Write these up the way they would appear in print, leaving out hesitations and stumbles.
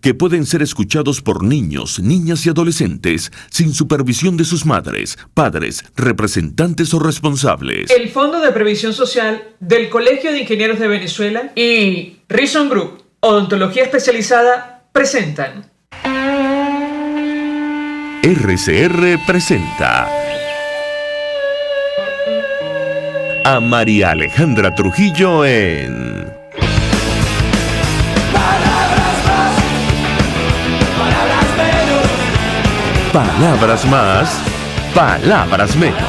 que pueden ser escuchados por niños, niñas y adolescentes sin supervisión de sus madres, padres, representantes o responsables. El Fondo de Previsión Social del Colegio de Ingenieros de Venezuela y Reason Group, Odontología Especializada, presentan. RCR presenta a María Alejandra Trujillo en Palabras más, palabras menos. Palabras más, palabras menos.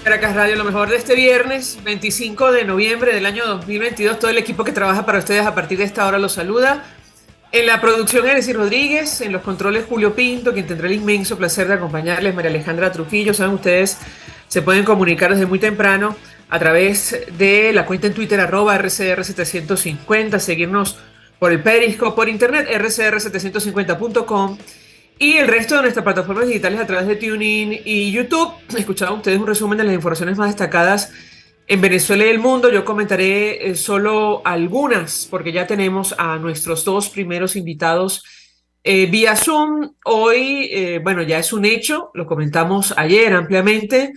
Caracas Radio, lo mejor de este viernes 25 de noviembre del año 2022. Todo el equipo que trabaja para ustedes a partir de esta hora los saluda. En la producción, Eresy Rodríguez. En los controles, Julio Pinto, quien tendrá el inmenso placer de acompañarles, María Alejandra Trujillo. Saben ustedes, se pueden comunicar desde muy temprano a través de la cuenta en Twitter, @RCR750, seguirnos por el Periscope, por internet, rcr750.com, y el resto de nuestras plataformas digitales a través de TuneIn y YouTube. Escuchaban ustedes un resumen de las informaciones más destacadas en Venezuela y el mundo. Yo comentaré solo algunas, porque ya tenemos a nuestros dos primeros invitados vía Zoom. Hoy, bueno, ya es un hecho, lo comentamos ayer ampliamente.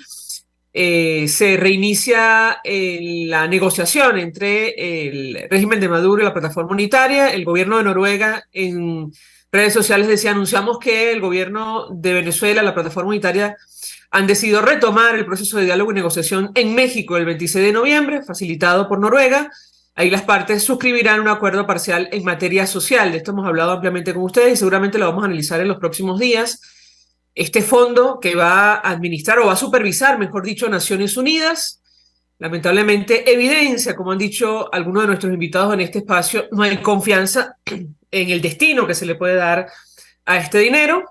Se reinicia la negociación entre el régimen de Maduro y la plataforma unitaria. El gobierno de Noruega en redes sociales decía: anunciamos que el gobierno de Venezuela, la plataforma unitaria, han decidido retomar el proceso de diálogo y negociación en México el 26 de noviembre, facilitado por Noruega. Ahí las partes suscribirán un acuerdo parcial en materia social. De esto hemos hablado ampliamente con ustedes y seguramente lo vamos a analizar en los próximos días. Este fondo que va a administrar o va a supervisar, mejor dicho, Naciones Unidas, lamentablemente evidencia, como han dicho algunos de nuestros invitados en este espacio, no hay confianza en el destino que se le puede dar a este dinero.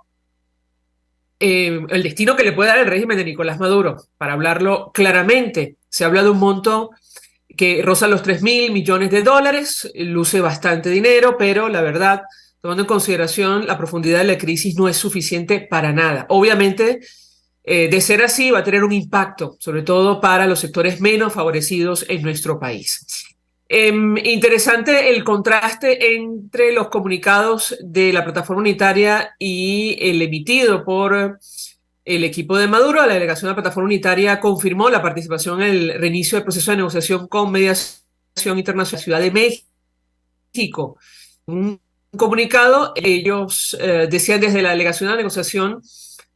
El destino que le puede dar el régimen de Nicolás Maduro. Para hablarlo claramente, se habla de un monto que roza los $3.000 millones, luce bastante dinero, pero la verdad, tomando en consideración la profundidad de la crisis, no es suficiente para nada. Obviamente, de ser así, va a tener un impacto, sobre todo para los sectores menos favorecidos en nuestro país. Interesante el contraste entre los comunicados de la plataforma unitaria y el emitido por el equipo de Maduro. La delegación de la plataforma unitaria confirmó la participación en el reinicio del proceso de negociación con mediación internacional en Ciudad de México. Un comunicado, ellos decían: desde la delegación de la negociación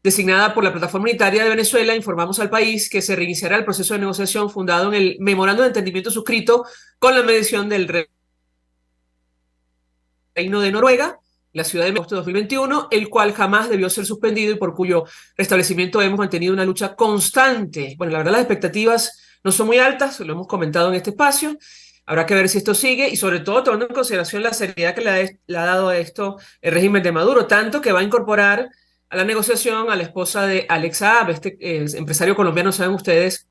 designada por la plataforma unitaria de Venezuela, informamos al país que se reiniciará el proceso de negociación fundado en el memorando de entendimiento suscrito con la mediación del Reino de Noruega, la Ciudad de México, 2021, el cual jamás debió ser suspendido y por cuyo restablecimiento hemos mantenido una lucha constante. Bueno, la verdad, las expectativas no son muy altas, lo hemos comentado en este espacio. Habrá que ver si esto sigue y, sobre todo, tomando en consideración la seriedad que le ha dado a esto el régimen de Maduro, tanto que va a incorporar a la negociación a la esposa de Alex Saab, este empresario colombiano, saben ustedes,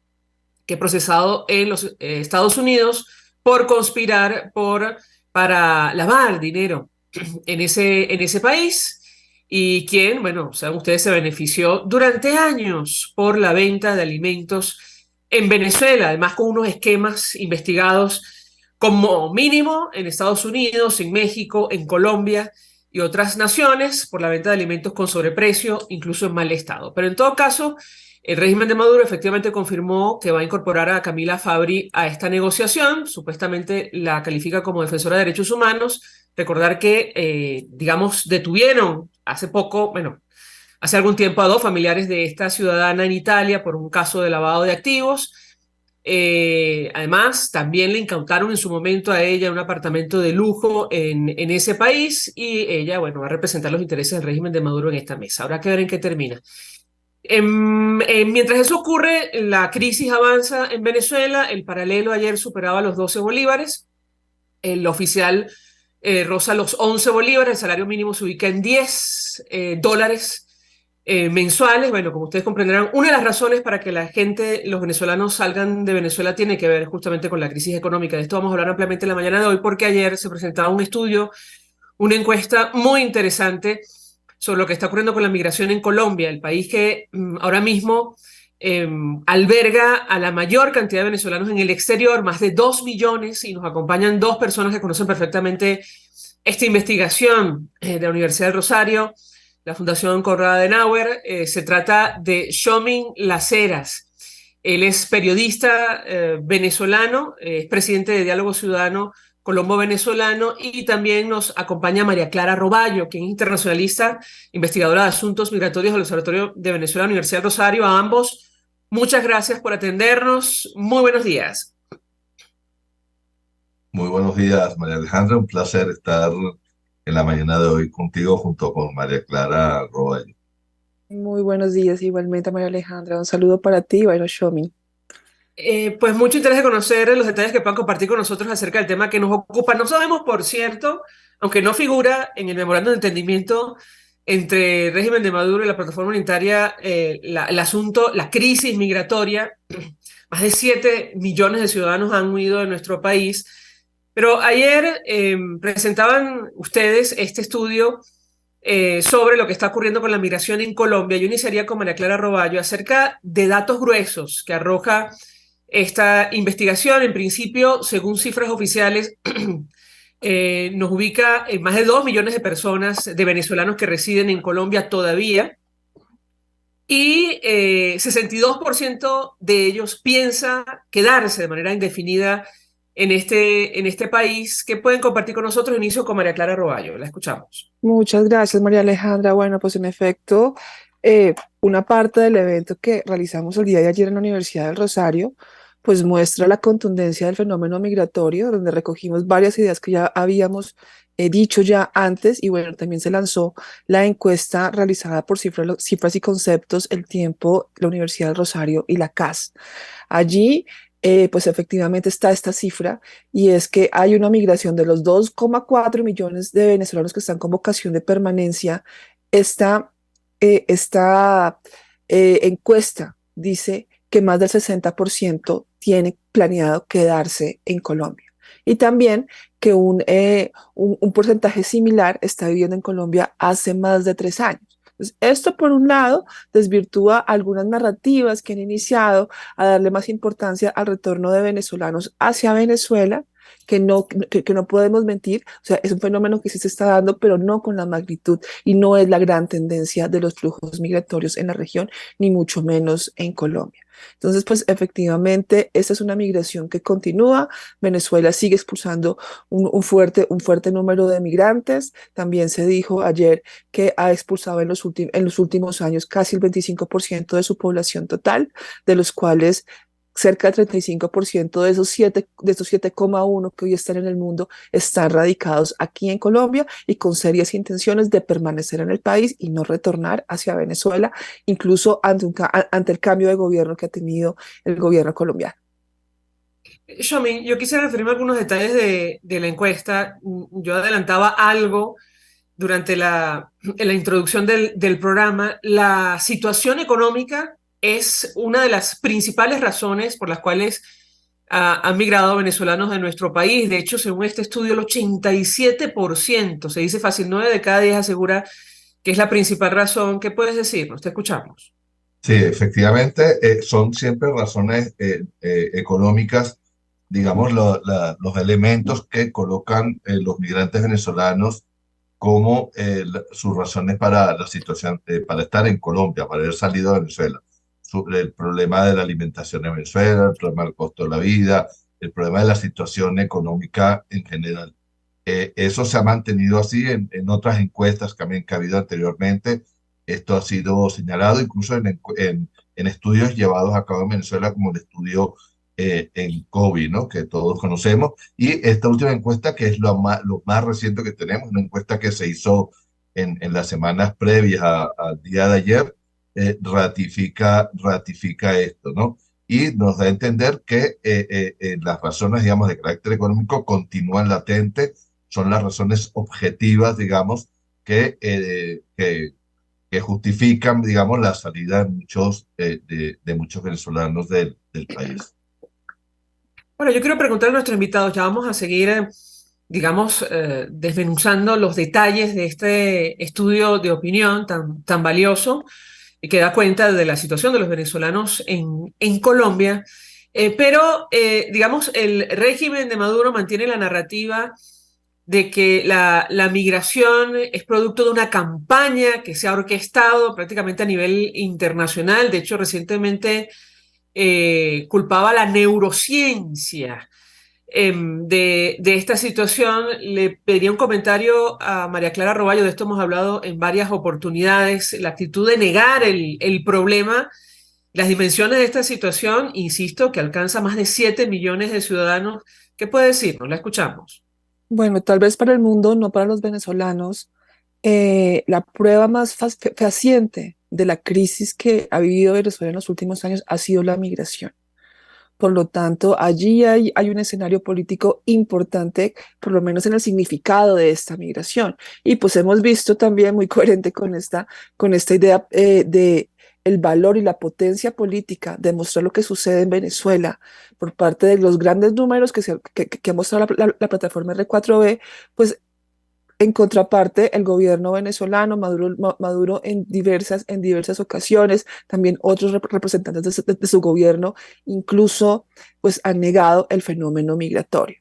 que procesado en los Estados Unidos por conspirar para lavar dinero en ese país, y quien, bueno, saben ustedes, se benefició durante años por la venta de alimentos en Venezuela, además con unos esquemas investigados como mínimo en Estados Unidos, en México, en Colombia y otras naciones por la venta de alimentos con sobreprecio, incluso en mal estado. Pero en todo caso, el régimen de Maduro efectivamente confirmó que va a incorporar a Camila Fabri a esta negociación. Supuestamente la califica como defensora de derechos humanos. Recordar que, digamos, detuvieron hace poco, bueno, hace algún tiempo, a dos familiares de esta ciudadana en Italia por un caso de lavado de activos. Además, también le incautaron en su momento a ella un apartamento de lujo en ese país, y ella, bueno, va a representar los intereses del régimen de Maduro en esta mesa. Habrá que ver en qué termina. Mientras eso ocurre, la crisis avanza en Venezuela. El paralelo ayer superaba los 12 bolívares. El oficial roza los 11 bolívares. El salario mínimo se ubica en $10 mensuales. Bueno, como ustedes comprenderán, una de las razones para que la gente, los venezolanos, salgan de Venezuela tiene que ver justamente con la crisis económica. De esto vamos a hablar ampliamente en la mañana de hoy, porque ayer se presentaba un estudio, una encuesta muy interesante sobre lo que está ocurriendo con la migración en Colombia, el país que ahora mismo alberga a la mayor cantidad de venezolanos en el exterior, más de 2 millones, y nos acompañan dos personas que conocen perfectamente esta investigación de la Universidad del Rosario, la Fundación Konrad Adenauer. Se trata de Shomin Las Heras. Él es periodista venezolano, es presidente de Diálogo Ciudadano colombo-venezolano, y también nos acompaña María Clara Roballo, quien es internacionalista, investigadora de asuntos migratorios del Observatorio de Venezuela, Universidad del Rosario. A ambos, muchas gracias por atendernos. Muy buenos días. Muy buenos días, María Alejandra. Un placer estar en la mañana de hoy contigo junto con María Clara Roballo. Muy buenos días, igualmente María Alejandra. Un saludo para ti, bueno, Shomi. Pues mucho interés de conocer los detalles que puedan compartir con nosotros acerca del tema que nos ocupa. No sabemos, por cierto, aunque no figura en el memorándum de entendimiento entre el régimen de Maduro y la plataforma unitaria, el asunto, la crisis migratoria. Más de 7 millones de ciudadanos han huido de nuestro país. Pero ayer presentaban ustedes este estudio sobre lo que está ocurriendo con la migración en Colombia. Yo iniciaría con María Clara Roballo acerca de datos gruesos que arroja esta investigación. En principio, según cifras oficiales, nos ubica en más de 2 millones de personas, de venezolanos que residen en Colombia todavía, y 62% de ellos piensa quedarse de manera indefinida en este país. ¿Qué pueden compartir con nosotros? Inicio con María Clara Roballo. La escuchamos. Muchas gracias, María Alejandra. Bueno, pues en efecto, una parte del evento que realizamos el día de ayer en la Universidad del Rosario, pues muestra la contundencia del fenómeno migratorio, donde recogimos varias ideas que ya habíamos dicho ya antes, y bueno, también se lanzó la encuesta realizada por Cifras y Conceptos, El Tiempo, la Universidad del Rosario y la CAS. Allí pues efectivamente está esta cifra, y es que hay una migración de los 2,4 millones de venezolanos que están con vocación de permanencia. Esta encuesta dice que más del 60% tiene planeado quedarse en Colombia, y también que un porcentaje similar está viviendo en Colombia hace más de 3 años. Entonces, esto, por un lado, desvirtúa algunas narrativas que han iniciado a darle más importancia al retorno de venezolanos hacia Venezuela, que no podemos mentir. O sea, es un fenómeno que sí se está dando, pero no con la magnitud, y no es la gran tendencia de los flujos migratorios en la región, ni mucho menos en Colombia. Entonces, pues efectivamente, esta es una migración que continúa. Venezuela sigue expulsando un fuerte número de migrantes. También se dijo ayer que ha expulsado en los últimos años casi el 25% de su población total, de los cuales cerca del 35% de esos 7,1 que hoy están en el mundo están radicados aquí en Colombia, y con serias intenciones de permanecer en el país y no retornar hacia Venezuela, incluso ante el cambio de gobierno que ha tenido el gobierno colombiano. Shomin, yo quisiera referirme a algunos detalles de la encuesta. Yo adelantaba algo durante la introducción del programa. La situación económica es una de las principales razones por las cuales han migrado venezolanos de nuestro país. De hecho, según este estudio, el 87%, se dice fácil, 9 de cada 10 asegura que es la principal razón. ¿Qué puedes decirnos? Te escuchamos. Sí, efectivamente, son siempre razones económicas, digamos, los elementos que colocan los migrantes venezolanos como sus razones para la situación, para estar en Colombia, para haber salido de Venezuela. El problema de la alimentación en Venezuela, el problema del costo de la vida, el problema de la situación económica en general. Eso se ha mantenido así en otras encuestas que ha habido anteriormente. Esto ha sido señalado incluso en estudios llevados a cabo en Venezuela, como el estudio en COVID, ¿no?, que todos conocemos. Y esta última encuesta, que es lo más reciente que tenemos, una encuesta que se hizo en las semanas previas al día de ayer, ratifica esto, ¿no? Y nos da a entender que las razones, digamos, de carácter económico continúan latentes. Son las razones objetivas, digamos, que justifican, digamos, la salida de muchos venezolanos del país. Bueno, yo quiero preguntar a nuestros invitados, ya vamos a seguir, digamos, desmenuzando los detalles de este estudio de opinión tan valioso. que da cuenta de la situación de los venezolanos en Colombia. Pero, digamos, el régimen de Maduro mantiene la narrativa de que la migración es producto de una campaña que se ha orquestado prácticamente a nivel internacional. De hecho, recientemente culpaba a la neurociencia de esta situación. Le pediría un comentario a María Clara Roballo, de esto hemos hablado en varias oportunidades, la actitud de negar el problema, las dimensiones de esta situación, insisto, que alcanza más de 7 millones de ciudadanos. ¿Qué puede decirnos? La escuchamos. Bueno, tal vez para el mundo, no para los venezolanos, la prueba más fehaciente de la crisis que ha vivido Venezuela en los últimos años ha sido la migración. Por lo tanto, allí hay un escenario político importante, por lo menos en el significado de esta migración. Y pues hemos visto también muy coherente con esta idea de el valor y la potencia política de mostrar lo que sucede en Venezuela por parte de los grandes números que ha mostrado la plataforma R4B, pues en contraparte, el gobierno venezolano, Maduro en diversas ocasiones, también otros representantes de su gobierno, incluso pues han negado el fenómeno migratorio.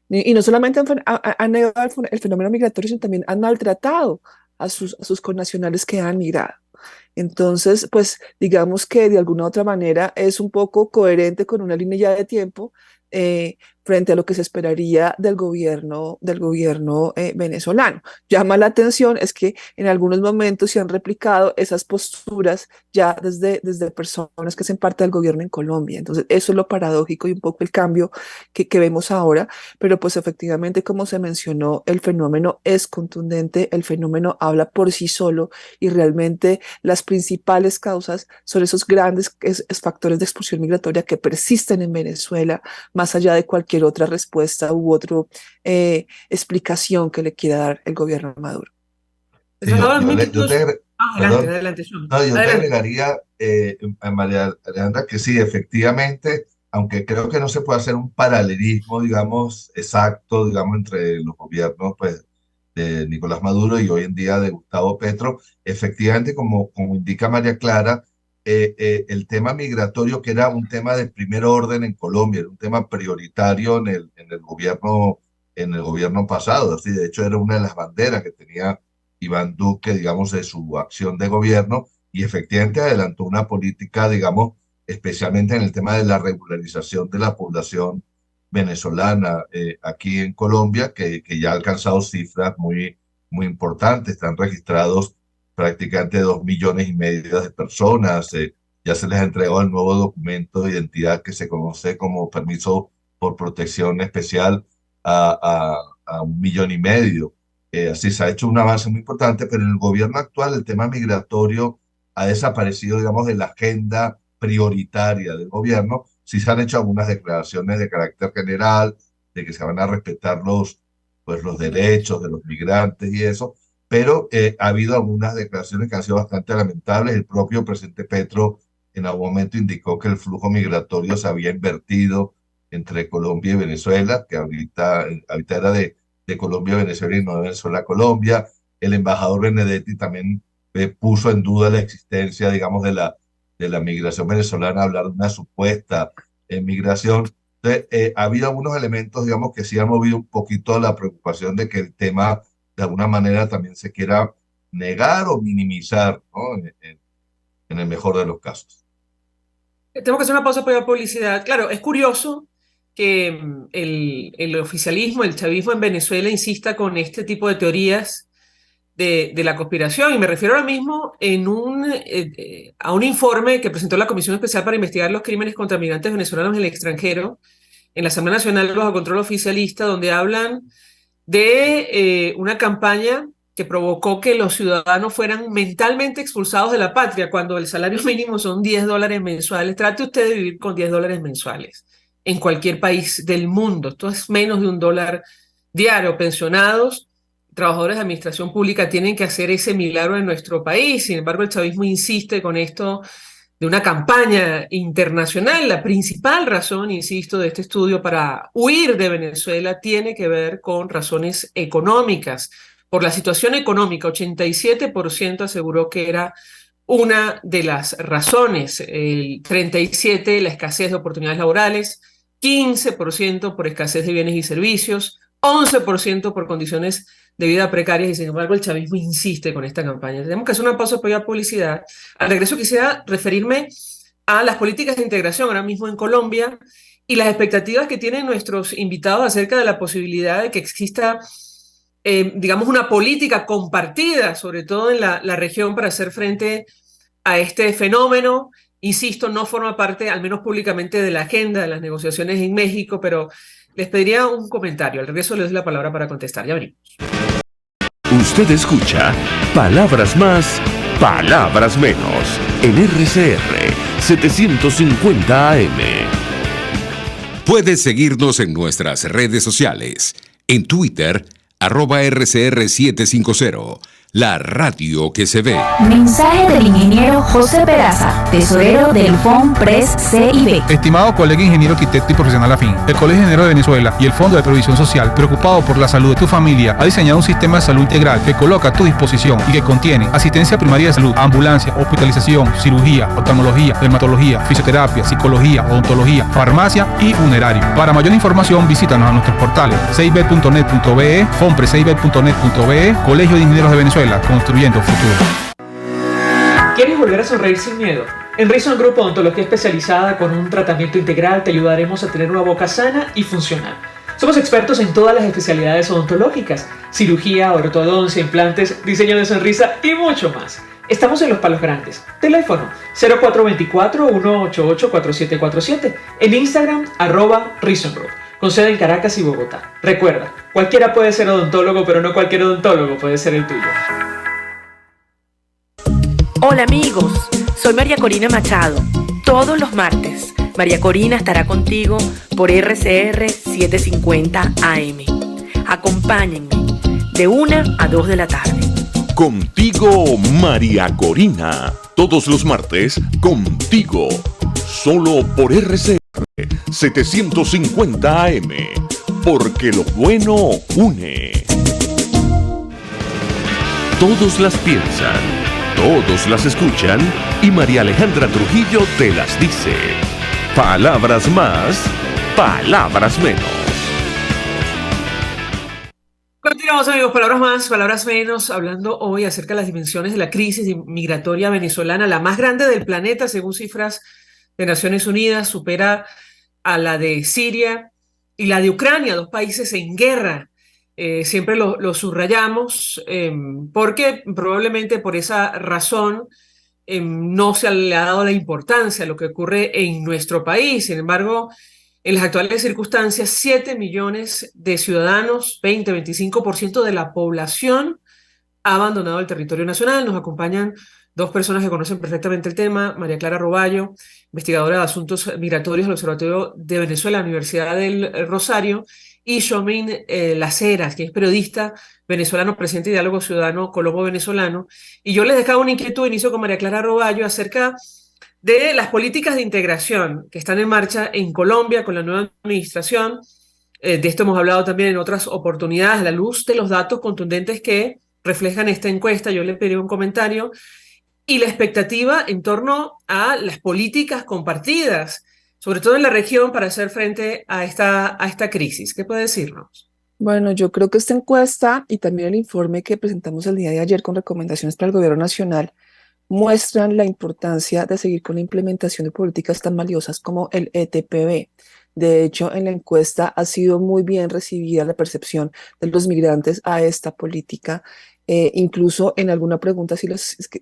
Y no solamente han negado el fenómeno migratorio, sino también han maltratado a sus connacionales que han migrado. Entonces, pues digamos que de alguna u otra manera es un poco coherente con una línea ya de tiempo eh, frente a lo que se esperaría del gobierno venezolano. Llama la atención es que en algunos momentos se han replicado esas posturas ya desde personas que hacen parte del gobierno en Colombia. Entonces, eso es lo paradójico y un poco el cambio que vemos ahora, pero pues efectivamente, como se mencionó, el fenómeno es contundente, el fenómeno habla por sí solo y realmente las principales causas son esos grandes factores de expulsión migratoria que persisten en Venezuela, más allá de cualquier otra respuesta u otra explicación que le quiera dar el gobierno de Maduro. Sí, Senador, minutos. Adelante, perdón, adelante, John. no, yo te Adelante. agregaría, a María Alejandra, que sí, efectivamente, aunque creo que no se puede hacer un paralelismo, digamos, exacto, digamos, entre los gobiernos, pues, de Nicolás Maduro y hoy en día de Gustavo Petro, efectivamente, como indica María Clara, el tema migratorio, que era un tema de primer orden en Colombia, era un tema prioritario en el gobierno pasado, así, de hecho, era una de las banderas que tenía Iván Duque, digamos, de su acción de gobierno, y efectivamente adelantó una política, digamos, especialmente en el tema de la regularización de la población venezolana aquí en Colombia, que ya ha alcanzado cifras muy importantes. Están registrados prácticamente 2,5 millones de personas. Ya se les ha entregado el nuevo documento de identidad que se conoce como permiso por protección especial a 1,5 millones. Así se ha hecho un avance muy importante, pero en el gobierno actual el tema migratorio ha desaparecido, digamos, de la agenda prioritaria del gobierno. Sí se han hecho algunas declaraciones de carácter general, de que se van a respetar los derechos de los migrantes y eso, pero ha habido algunas declaraciones que han sido bastante lamentables. El propio presidente Petro en algún momento indicó que el flujo migratorio se había invertido entre Colombia y Venezuela, que ahorita era de Colombia a Venezuela y no de Venezuela a Colombia. El embajador Benedetti también puso en duda la existencia, digamos, de la migración venezolana, hablar de una supuesta migración. Entonces, ha habido algunos elementos, digamos, que sí han movido un poquito la preocupación de que el tema, de alguna manera, también se quiera negar o minimizar, ¿no? En el mejor de los casos. Tengo que hacer una pausa para la publicidad. Claro, es curioso que el oficialismo, el chavismo en Venezuela insista con este tipo de teorías de la conspiración, y me refiero ahora mismo a un informe que presentó la Comisión Especial para investigar los crímenes contra migrantes venezolanos en el extranjero en la Asamblea Nacional bajo control oficialista, donde hablan de una campaña que provocó que los ciudadanos fueran mentalmente expulsados de la patria cuando el salario mínimo son $10 mensuales. Trate usted de vivir con $10 mensuales en cualquier país del mundo. Esto es menos de $1 diario. Pensionados, trabajadores de administración pública tienen que hacer ese milagro en nuestro país. Sin embargo, el chavismo insiste con esto de una campaña internacional. La principal razón, insisto, de este estudio para huir de Venezuela tiene que ver con razones económicas. Por la situación económica, 87% aseguró que era una de las razones, el 37%, la escasez de oportunidades laborales, 15% por escasez de bienes y servicios, 11% por condiciones de vida precarias, y sin embargo el chavismo insiste con esta campaña. Tenemos que hacer una pausa para publicidad. Al regreso quisiera referirme a las políticas de integración ahora mismo en Colombia y las expectativas que tienen nuestros invitados acerca de la posibilidad de que exista, digamos, una política compartida, sobre todo en la región, para hacer frente a este fenómeno. Insisto, no forma parte, al menos públicamente, de la agenda de las negociaciones en México, pero les pediría un comentario. Al regreso les doy la palabra para contestar. Ya venimos. Usted escucha Palabras Más, Palabras Menos en RCR 750 AM. Puedes seguirnos en nuestras redes sociales. En Twitter, @RCR750. La radio que se ve. Mensaje del ingeniero José Peraza, tesorero del FONPRES CIB. Estimado colega ingeniero, arquitecto y profesional afín, el Colegio de Ingenieros de Venezuela y el Fondo de Previsión Social, preocupado por la salud de tu familia, ha diseñado un sistema de salud integral que coloca a tu disposición y que contiene asistencia primaria de salud, ambulancia, hospitalización, cirugía, oftalmología, dermatología, fisioterapia, psicología, odontología, farmacia y funerario. Para mayor información, visítanos a nuestros portales cib.net.be, fonprescib.net.be, Colegio de Ingenieros de Venezuela, construyendo futuro. ¿Quieres volver a sonreír sin miedo? En Reason Group Odontología Especializada, con un tratamiento integral, te ayudaremos a tener una boca sana y funcional. Somos expertos en todas las especialidades odontológicas: cirugía, ortodoncia, implantes, diseño de sonrisa y mucho más. Estamos en Los Palos Grandes. Teléfono 0424-188-4747. En Instagram, @Reason Group, con sede en Caracas y Bogotá. Recuerda, cualquiera puede ser odontólogo, pero no cualquier odontólogo puede ser el tuyo. Hola amigos, soy María Corina Machado. Todos los martes, María Corina estará contigo por RCR 750 AM. Acompáñenme de 1 a 2 de la tarde. Contigo, María Corina. Todos los martes, contigo. Solo por RCR 750 AM. Porque lo bueno une. Todos las piensan, todos las escuchan y María Alejandra Trujillo te las dice. Palabras más, palabras menos. Continuamos, amigos, palabras más, palabras menos, hablando hoy acerca de las dimensiones de la crisis migratoria venezolana, la más grande del planeta, según cifras de Naciones Unidas, supera a la de Siria y la de Ucrania, dos países en guerra. Siempre lo subrayamos porque probablemente por esa razón no se le ha dado la importancia a lo que ocurre en nuestro país. Sin embargo, en las actuales circunstancias, 7 millones de ciudadanos, 20-25% de la población, ha abandonado el territorio nacional. Nos acompañan dos personas que conocen perfectamente el tema: María Clara Roballo, investigadora de asuntos migratorios del Observatorio de Venezuela, Universidad del Rosario, y Shomin Las Heras, que es periodista venezolano, presidente de Diálogo Ciudadano Colombo-Venezolano. Y yo les dejaba una inquietud, inicio con María Clara Roballo, acerca de las políticas de integración que están en marcha en Colombia con la nueva administración. De esto hemos hablado también en otras oportunidades, a la luz de los datos contundentes que reflejan esta encuesta. Yo le pedí un comentario y la expectativa en torno a las políticas compartidas, sobre todo en la región, para hacer frente a esta crisis. ¿Qué puede decirnos? Bueno, yo creo que esta encuesta y también el informe que presentamos el día de ayer con recomendaciones para el gobierno nacional muestran la importancia de seguir con la implementación de políticas tan valiosas como el ETPB. De hecho, en la encuesta ha sido muy bien recibida la percepción de los migrantes a esta política. Incluso en alguna pregunta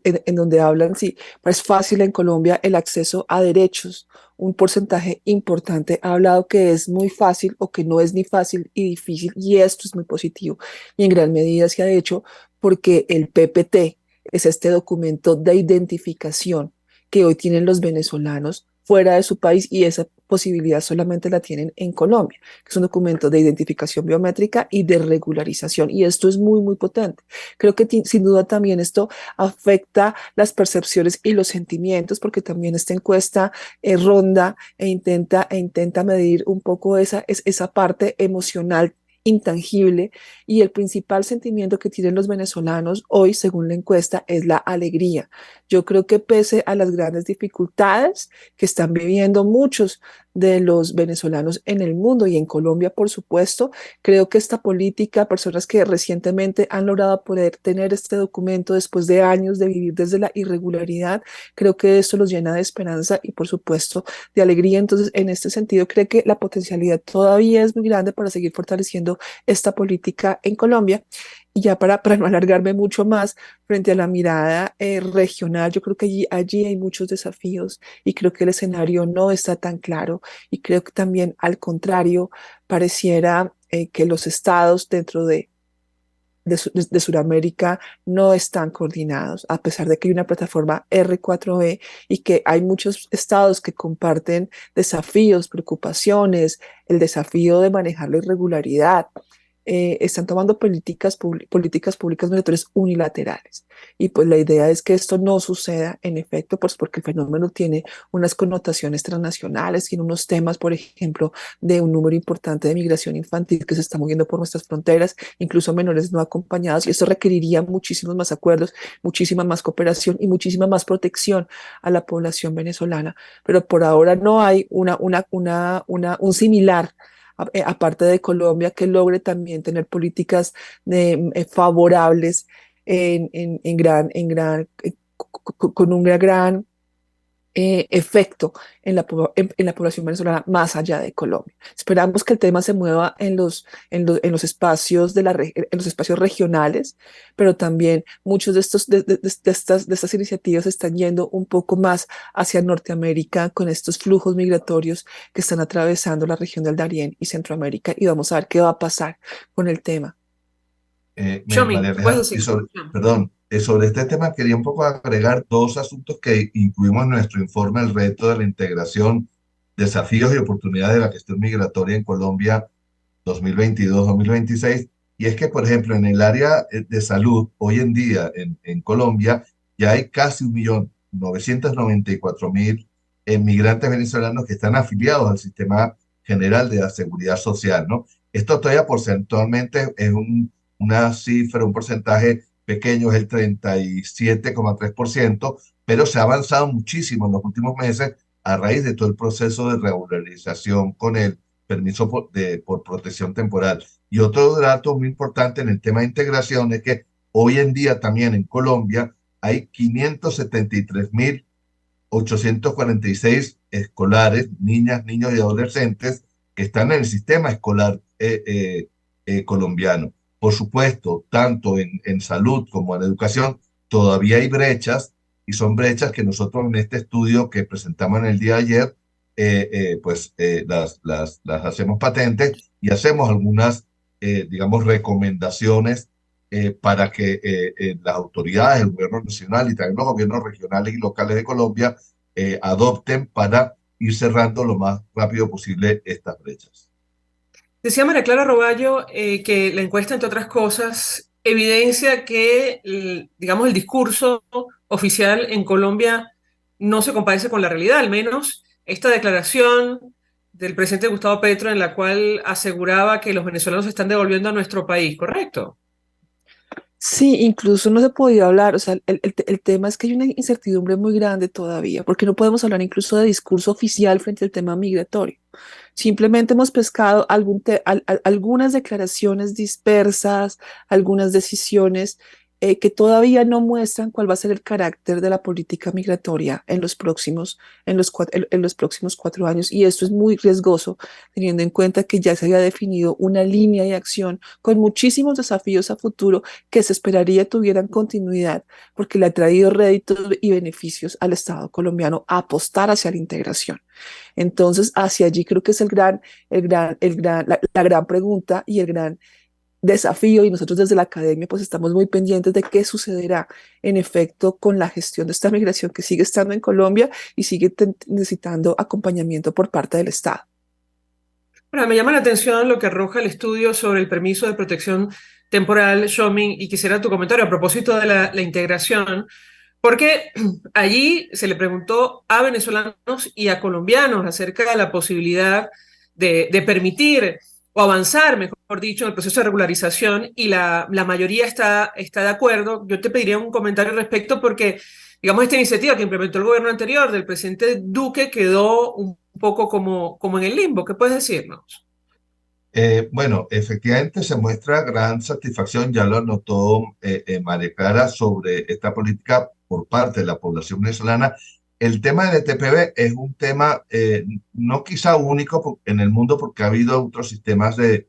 en donde hablan si es fácil en Colombia el acceso a derechos. Un porcentaje importante ha hablado que es muy fácil o que no es ni fácil y difícil, y esto es muy positivo. Y en gran medida se ha hecho porque el PPT es este documento de identificación que hoy tienen los venezolanos fuera de su país, y esa posibilidad solamente la tienen en Colombia, que es un documento de identificación biométrica y de regularización, y esto es muy, muy potente. Creo que sin duda también esto afecta las percepciones y los sentimientos, porque también esta encuesta ronda e intenta medir un poco esa parte emocional intangible, y el principal sentimiento que tienen los venezolanos hoy, según la encuesta, es la alegría. Yo creo que pese a las grandes dificultades que están viviendo muchos de los venezolanos en el mundo y en Colombia, por supuesto, creo que esta política, personas que recientemente han logrado poder tener este documento después de años de vivir desde la irregularidad, creo que esto los llena de esperanza y, por supuesto, de alegría. Entonces, en este sentido, creo que la potencialidad todavía es muy grande para seguir fortaleciendo esta política en Colombia. Y ya para no alargarme mucho más, frente a la mirada regional, yo creo que allí hay muchos desafíos y creo que el escenario no está tan claro, y creo que también, al contrario, pareciera que los estados dentro de Sudamérica no están coordinados, a pesar de que hay una plataforma R4E y que hay muchos estados que comparten desafíos, preocupaciones, el desafío de manejar la irregularidad. Están tomando políticas públicas migratorias unilaterales. Y pues la idea es que esto no suceda, en efecto, pues porque el fenómeno tiene unas connotaciones transnacionales, tiene unos temas, por ejemplo, de un número importante de migración infantil que se está moviendo por nuestras fronteras, incluso menores no acompañados, y esto requeriría muchísimos más acuerdos, muchísima más cooperación y muchísima más protección a la población venezolana. Pero por ahora no hay un similar, aparte de Colombia, que logre también tener políticas favorables con un gran efecto en la población venezolana más allá de Colombia. Esperamos que el tema se mueva en los espacios en los espacios regionales, pero también muchos de estas iniciativas están yendo un poco más hacia Norteamérica con estos flujos migratorios que están atravesando la región del Darién y Centroamérica, y vamos a ver qué va a pasar con el tema. Shomi, María ¿qué puedes Alejandra, decir? perdón, sobre este tema quería un poco agregar dos asuntos que incluimos en nuestro informe, el reto de la integración, desafíos y oportunidades de la gestión migratoria en Colombia 2022-2026. Y es que, por ejemplo, en el área de salud, hoy en día en Colombia ya hay casi 1.994.000 migrantes venezolanos que están afiliados al Sistema General de la Seguridad Social, ¿no? Esto todavía porcentualmente es una cifra, un porcentaje pequeño, es el 37,3%, pero se ha avanzado muchísimo en los últimos meses a raíz de todo el proceso de regularización con el permiso por protección temporal. Y otro dato muy importante en el tema de integración es que hoy en día también en Colombia hay 573.846 escolares, niñas, niños y adolescentes que están en el sistema escolar colombiano. Por supuesto, tanto en salud como en educación, todavía hay brechas, y son brechas que nosotros en este estudio que presentamos en el día de ayer, las hacemos patentes y hacemos algunas, digamos, recomendaciones para que las autoridades, el gobierno nacional y también los gobiernos regionales y locales de Colombia adopten para ir cerrando lo más rápido posible estas brechas. Decía María Clara Roballo que la encuesta, entre otras cosas, evidencia que, digamos, el discurso oficial en Colombia no se compadece con la realidad, al menos esta declaración del presidente Gustavo Petro en la cual aseguraba que los venezolanos se están devolviendo a nuestro país, ¿correcto? Sí, incluso no se podía hablar, o sea, el tema es que hay una incertidumbre muy grande todavía, porque no podemos hablar incluso de discurso oficial frente al tema migratorio. Simplemente hemos pescado algunas declaraciones dispersas, algunas decisiones que todavía no muestran cuál va a ser el carácter de la política migratoria en los próximos 4 años. Y esto es muy riesgoso, teniendo en cuenta que ya se había definido una línea de acción con muchísimos desafíos a futuro que se esperaría tuvieran continuidad, porque le ha traído réditos y beneficios al Estado colombiano a apostar hacia la integración. Entonces, hacia allí creo que es la gran pregunta y el gran desafío, y nosotros desde la academia pues estamos muy pendientes de qué sucederá en efecto con la gestión de esta migración que sigue estando en Colombia y sigue necesitando acompañamiento por parte del Estado. Ahora, me llama la atención lo que arroja el estudio sobre el permiso de protección temporal, Shomin, y quisiera tu comentario a propósito de la integración, porque allí se le preguntó a venezolanos y a colombianos acerca de la posibilidad de permitir o avanzar, mejor dicho, en el proceso de regularización y la mayoría está de acuerdo. Yo te pediría un comentario al respecto porque, digamos, esta iniciativa que implementó el gobierno anterior del presidente Duque quedó un poco como en el limbo. ¿Qué puedes decirnos? Bueno, efectivamente se muestra gran satisfacción, ya lo notó María Clara, sobre esta política por parte de la población venezolana. El tema del TPB es un tema no quizá único en el mundo, porque ha habido otros sistemas de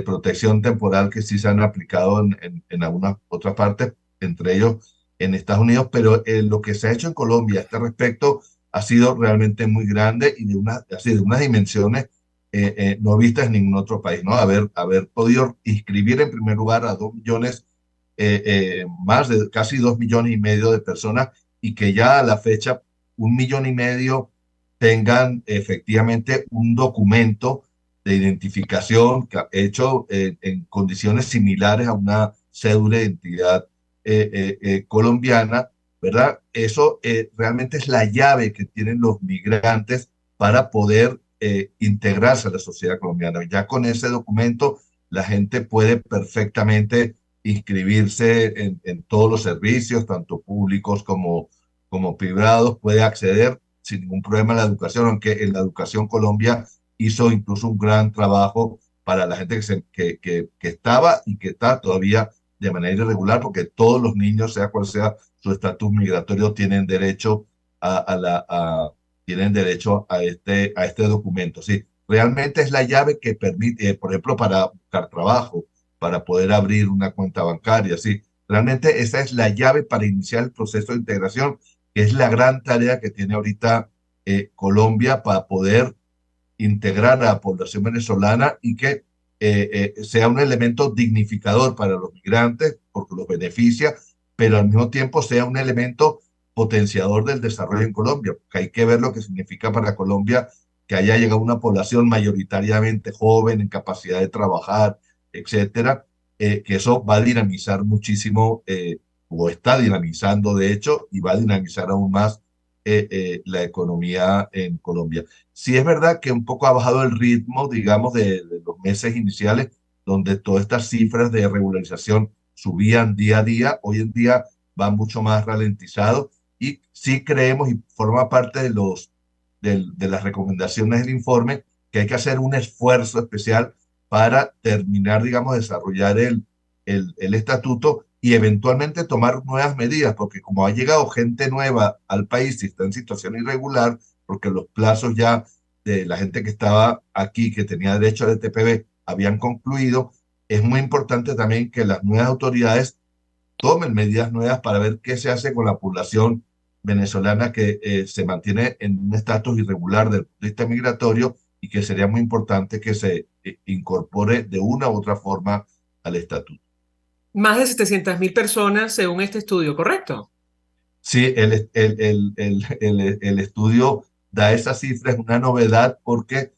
protección temporal que sí se han aplicado en algunas otras partes, entre ellos en Estados Unidos, pero lo que se ha hecho en Colombia a este respecto ha sido realmente muy grande y de unas dimensiones no vistas en ningún otro país, ¿no? Haber podido inscribir en primer lugar a 2 millones, más de casi 2,5 millones de personas, y que ya a la fecha 1,5 millones tengan efectivamente un documento de identificación hecho en condiciones similares a una cédula de identidad colombiana, ¿verdad? Eso realmente es la llave que tienen los migrantes para poder integrarse a la sociedad colombiana. Ya con ese documento la gente puede perfectamente inscribirse en todos los servicios, tanto públicos como privados, puede acceder sin ningún problema a la educación, aunque en la educación Colombia hizo incluso un gran trabajo para la gente que estaba y que está todavía de manera irregular, porque todos los niños, sea cual sea su estatus migratorio, tienen derecho tienen derecho a este documento. Sí, realmente es la llave que permite, por ejemplo, para buscar trabajo, para poder abrir una cuenta bancaria. Sí, realmente esa es la llave para iniciar el proceso de integración, que es la gran tarea que tiene ahorita Colombia para poder integrar a la población venezolana y que sea un elemento dignificador para los migrantes, porque los beneficia, pero al mismo tiempo sea un elemento potenciador del desarrollo en Colombia, porque hay que ver lo que significa para Colombia que haya llegado una población mayoritariamente joven, en capacidad de trabajar, etcétera, que eso va a dinamizar muchísimo, o está dinamizando de hecho, y va a dinamizar aún más la economía en Colombia. Sí es verdad que un poco ha bajado el ritmo, digamos, de los meses iniciales, donde todas estas cifras de regularización subían día a día. Hoy en día va mucho más ralentizado, y sí creemos, y forma parte de las recomendaciones del informe, que hay que hacer un esfuerzo especial para terminar, digamos, desarrollar el estatuto y eventualmente tomar nuevas medidas, porque como ha llegado gente nueva al país y está en situación irregular, porque los plazos ya de la gente que estaba aquí, que tenía derecho al TPB, habían concluido, es muy importante también que las nuevas autoridades tomen medidas nuevas para ver qué se hace con la población venezolana que se mantiene en un estatus irregular del punto de vista migratorio, y que sería muy importante que se incorpore de una u otra forma al estatuto. Más de 700.000 personas según este estudio, ¿correcto? Sí, el estudio da esa cifra, es una novedad, porque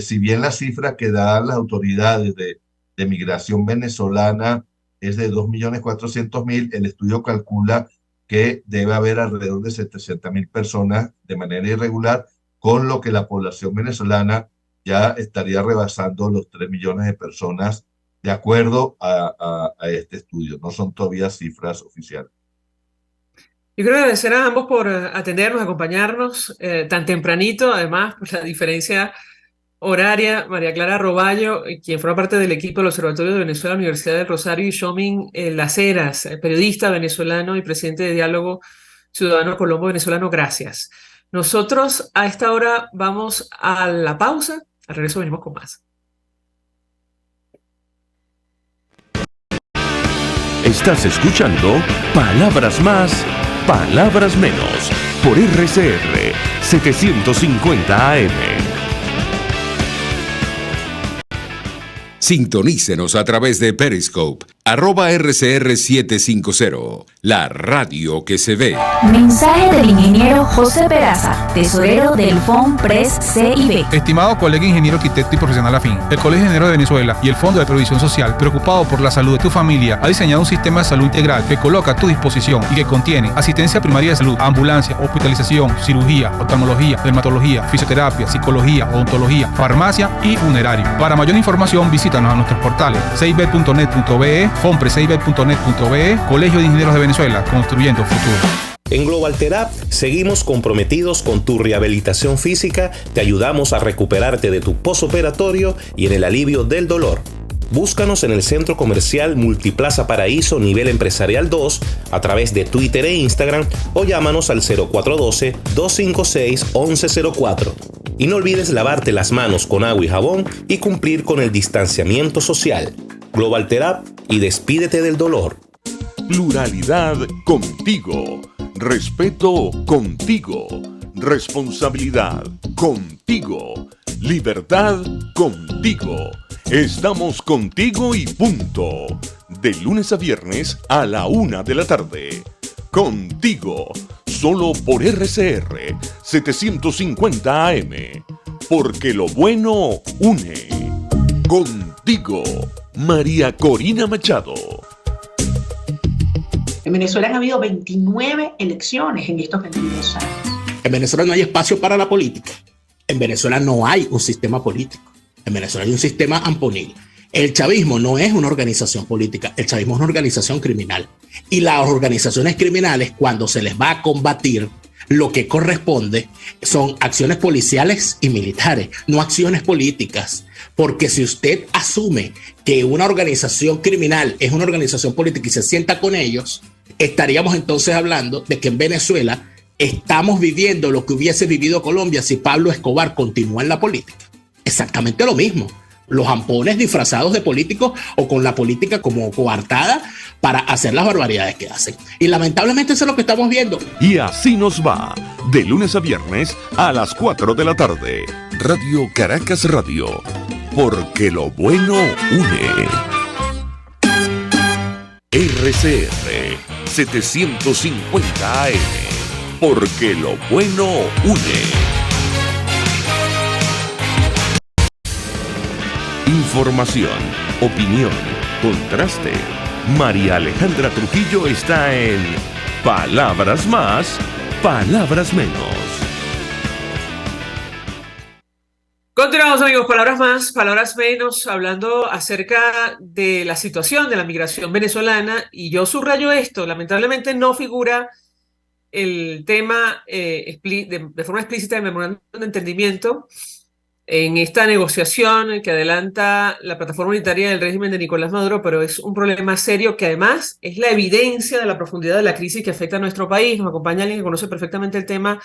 si bien la cifra que dan las autoridades de migración venezolana es de 2.400.000, el estudio calcula que debe haber alrededor de 700.000 personas de manera irregular, con lo que la población venezolana ya estaría rebasando los 3 millones de personas, de acuerdo a este estudio. No son todavía cifras oficiales. Yo quiero agradecer a ambos por atendernos, acompañarnos tan tempranito, además, por la diferencia horaria. María Clara Roballo, quien forma parte del equipo del Observatorio de Venezuela, Universidad del Rosario, y Shomin Las Heras, periodista venezolano y presidente de Diálogo Ciudadano Colombo-Venezolano. Gracias. Nosotros a esta hora vamos a la pausa. Al regreso venimos con más. Estás escuchando Palabras Más, Palabras Menos, por RCR 750 AM. Sintonícenos a través de Periscope @RCR750, la radio que se ve. Mensaje del ingeniero José Peraza, tesorero del FONPRES CIB. Estimado colega ingeniero arquitecto y profesional afín, el Colegio de Ingenieros de Venezuela y el Fondo de Previsión Social, preocupado por la salud de tu familia, ha diseñado un sistema de salud integral que coloca a tu disposición y que contiene asistencia primaria de salud, ambulancia, hospitalización, cirugía, oftalmología, dermatología, fisioterapia, psicología, odontología, farmacia y funerario. Para mayor información, visítanos a nuestros portales cib.net.be, fonprescib.net.be, Colegio de Ingenieros de Venezuela, construyendo futuro. En Global Therap seguimos comprometidos con tu rehabilitación física, te ayudamos a recuperarte de tu posoperatorio y en el alivio del dolor. Búscanos en el Centro Comercial Multiplaza Paraíso Nivel Empresarial 2 a través de Twitter e Instagram o llámanos al 0412-256-1104. Y no olvides lavarte las manos con agua y jabón y cumplir con el distanciamiento social. Global Therap y despídete del dolor. Pluralidad contigo. Respeto contigo. Responsabilidad contigo. Libertad contigo. Estamos contigo y punto. De lunes a viernes a la 1 de la tarde. Contigo. Solo por RCR 750 AM. Porque lo bueno une. Contigo. María Corina Machado. En Venezuela han habido 29 elecciones en estos 22 años. En Venezuela no hay espacio para la política. En Venezuela no hay un sistema político. En Venezuela hay un sistema amponil. El chavismo no es una organización política, el chavismo es una organización criminal. Y las organizaciones criminales, cuando se les va a combatir, lo que corresponde son acciones policiales y militares, no acciones políticas. Porque si usted asume que una organización criminal es una organización política y se sienta con ellos, estaríamos entonces hablando de que en Venezuela estamos viviendo lo que hubiese vivido Colombia si Pablo Escobar continúa en la política. Exactamente lo mismo. Los ampones disfrazados de políticos o con la política como coartada para hacer las barbaridades que hacen. Y lamentablemente eso es lo que estamos viendo. Y así nos va, de lunes a viernes a las 4 de la tarde. Radio Caracas Radio, porque lo bueno une. RCR 750 AM, porque lo bueno une. Información, opinión, contraste. María Alejandra Trujillo está en Palabras Más, Palabras Menos. Continuamos, amigos, palabras más, palabras menos, hablando acerca de la situación de la migración venezolana, y yo subrayo esto: lamentablemente no figura el tema de forma explícita en el memorándum de entendimiento en esta negociación que adelanta la plataforma unitaria del régimen de Nicolás Maduro, pero es un problema serio que además es la evidencia de la profundidad de la crisis que afecta a nuestro país. Nos acompaña alguien que conoce perfectamente el tema.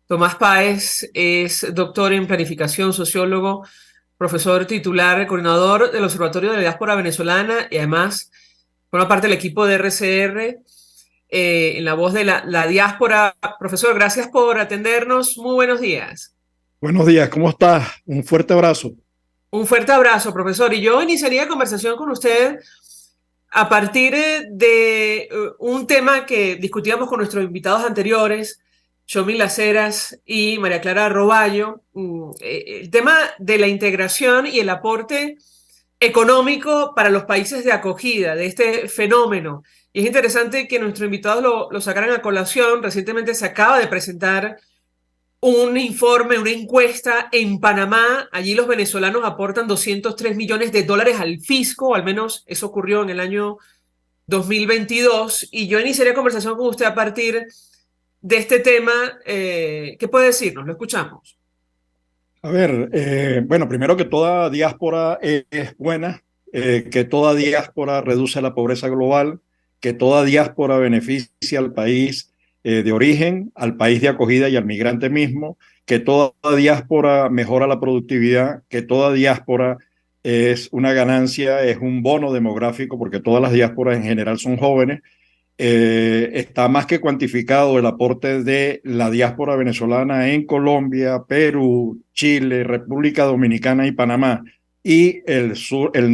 Tomás Páez es doctor en planificación, sociólogo, profesor titular, coordinador del Observatorio de la Diáspora Venezolana y además forma parte del equipo de RCR en la voz de la diáspora. Profesor, gracias por atendernos. Muy buenos días. Buenos días, ¿cómo estás? Un fuerte abrazo. Un fuerte abrazo, profesor. Y yo iniciaría la conversación con usted a partir de un tema que discutíamos con nuestros invitados anteriores, Xomil Las Heras y María Clara Roballo, el tema de la integración y el aporte económico para los países de acogida de este fenómeno. Y es interesante que nuestros invitados lo sacaran a colación. Recientemente se acaba de presentar un informe, una encuesta en Panamá. Allí los venezolanos aportan $203 millones al fisco, al menos eso ocurrió en el año 2022. Y yo iniciaría conversación con usted a partir de este tema. ¿Qué puede decirnos? Lo escuchamos. A ver, bueno, primero que toda diáspora es buena, que toda diáspora reduce la pobreza global, que toda diáspora beneficia al país de origen, al país de acogida y al migrante mismo, que toda diáspora mejora la productividad, que toda diáspora es una ganancia, es un bono demográfico, porque todas las diásporas en general son jóvenes. Está más que cuantificado el aporte de la diáspora venezolana en Colombia, Perú, Chile, República Dominicana y Panamá, y el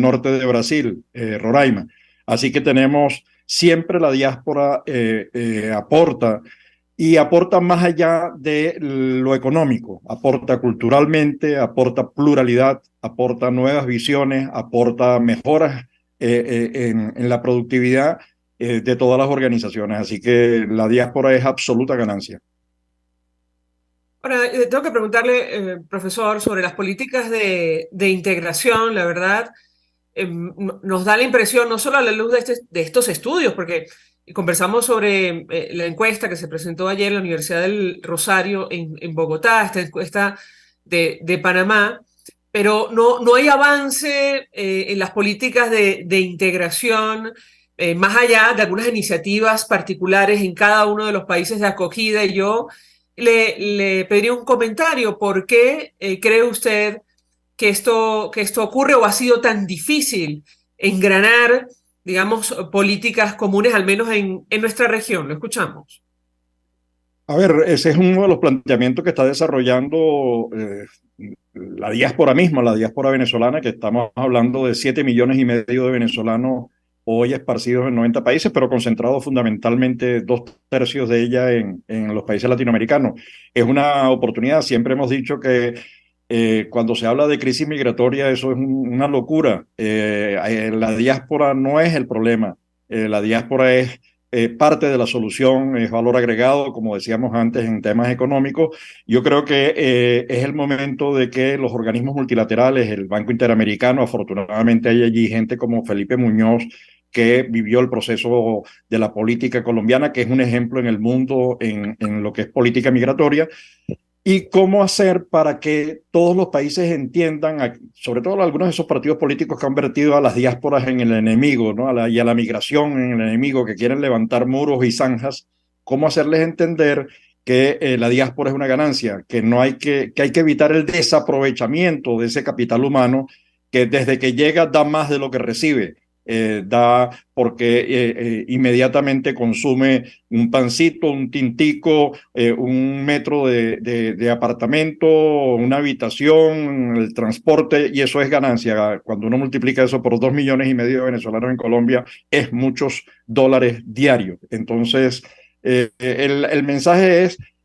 norte de Brasil, Roraima. Así que tenemos siempre la diáspora aporta y aporta más allá de lo económico, aporta culturalmente, aporta pluralidad, aporta nuevas visiones, aporta mejoras en la productividad de todas las organizaciones. Así que la diáspora es absoluta ganancia. Ahora, tengo que preguntarle, profesor, sobre las políticas de integración. La verdad, nos da la impresión, no solo a la luz de estos estudios, porque conversamos sobre la encuesta que se presentó ayer en la Universidad del Rosario en Bogotá, esta encuesta de Panamá, pero no hay avance en las políticas de integración, más allá de algunas iniciativas particulares en cada uno de los países de acogida. Y yo le pediría un comentario. ¿Por qué cree usted que esto ocurre, o ha sido tan difícil engranar, digamos, políticas comunes, al menos en nuestra región? Lo escuchamos. A ver, ese es uno de los planteamientos que está desarrollando la diáspora misma, la diáspora venezolana, que estamos hablando de 7,5 millones de venezolanos hoy esparcidos en 90 países, pero concentrados fundamentalmente 2/3 de ella en los países latinoamericanos. Es una oportunidad. Siempre hemos dicho que cuando se habla de crisis migratoria, eso es una locura. La diáspora no es el problema. La diáspora es parte de la solución, es valor agregado, como decíamos antes, en temas económicos. Yo creo que es el momento de que los organismos multilaterales, el Banco Interamericano, afortunadamente hay allí gente como Felipe Muñoz, que vivió el proceso de la política colombiana, que es un ejemplo en el mundo en lo que es política migratoria, y cómo hacer para que todos los países entiendan, sobre todo algunos de esos partidos políticos que han vertido a las diásporas en el enemigo, ¿no? Y a la migración en el enemigo, que quieren levantar muros y zanjas, cómo hacerles entender que la diáspora es una ganancia, que hay que evitar el desaprovechamiento de ese capital humano que desde que llega da más de lo que recibe. Da porque inmediatamente consume un pancito, un tintico, un metro de apartamento, una habitación, el transporte, y eso es ganancia. Cuando uno multiplica eso por 2,5 millones de venezolanos en Colombia, es muchos dólares diarios. Entonces, el mensaje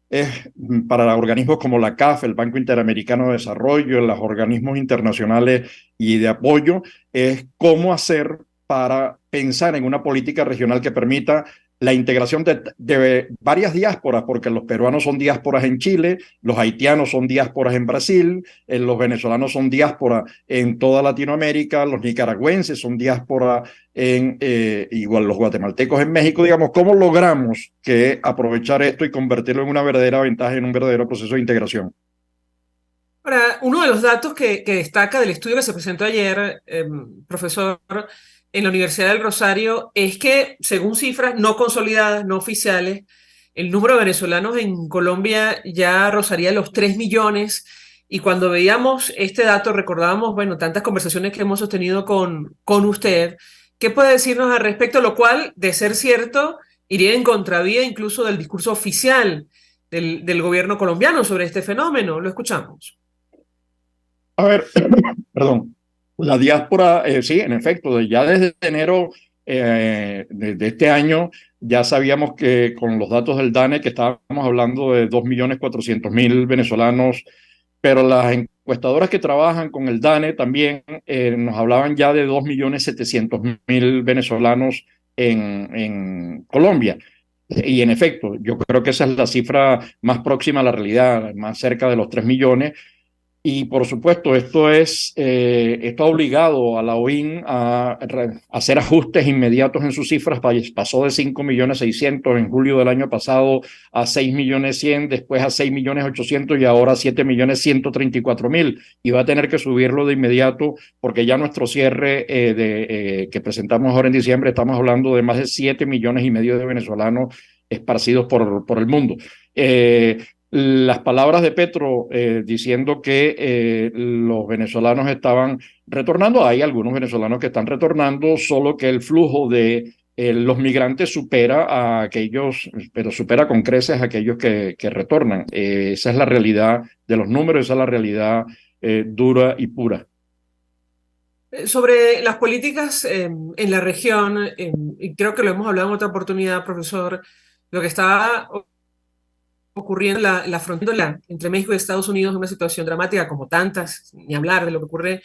es para organismos como la CAF, el Banco Interamericano de Desarrollo, los organismos internacionales y de apoyo, es cómo hacer para pensar en una política regional que permita la integración de varias diásporas, porque los peruanos son diásporas en Chile, los haitianos son diásporas en Brasil, los venezolanos son diáspora en toda Latinoamérica, los nicaragüenses son diáspora igual los guatemaltecos en México. Digamos, ¿cómo logramos aprovechar esto y convertirlo en una verdadera ventaja, en un verdadero proceso de integración? Ahora, uno de los datos que destaca del estudio que se presentó ayer, profesor, en la Universidad del Rosario, es que, según cifras no consolidadas, no oficiales, el número de venezolanos en Colombia ya rozaría los 3 millones. Y cuando veíamos este dato, recordábamos, bueno, tantas conversaciones que hemos sostenido con usted. ¿Qué puede decirnos al respecto? Lo cual, de ser cierto, iría en contravía incluso del discurso oficial del gobierno colombiano sobre este fenómeno. Lo escuchamos. A ver, perdón. La diáspora, sí, en efecto, ya desde enero de este año ya sabíamos que con los datos del DANE que estábamos hablando de 2,400,000 venezolanos, pero las encuestadoras que trabajan con el DANE también nos hablaban ya de 2,700,000 venezolanos en Colombia. Y en efecto, yo creo que esa es la cifra más próxima a la realidad, más cerca de los 3 millones. Y por supuesto, esto ha obligado a la OIN a hacer ajustes inmediatos en sus cifras. Pasó de 5,600,000 en julio del año pasado a 6,100,000, después a 6,800,000 y ahora a 7,134,000. Y va a tener que subirlo de inmediato porque ya nuestro cierre que presentamos ahora en diciembre, estamos hablando de más de 7,5 millones de venezolanos esparcidos por el mundo. Las palabras de Petro diciendo que los venezolanos estaban retornando, hay algunos venezolanos que están retornando, solo que el flujo de los migrantes supera a aquellos, pero supera con creces a aquellos que retornan. Esa es la realidad de los números, esa es la realidad dura y pura. Sobre las políticas en la región, y creo que lo hemos hablado en otra oportunidad, profesor, lo que está ocurriendo en la frontera entre México y Estados Unidos es una situación dramática como tantas, ni hablar de lo que ocurre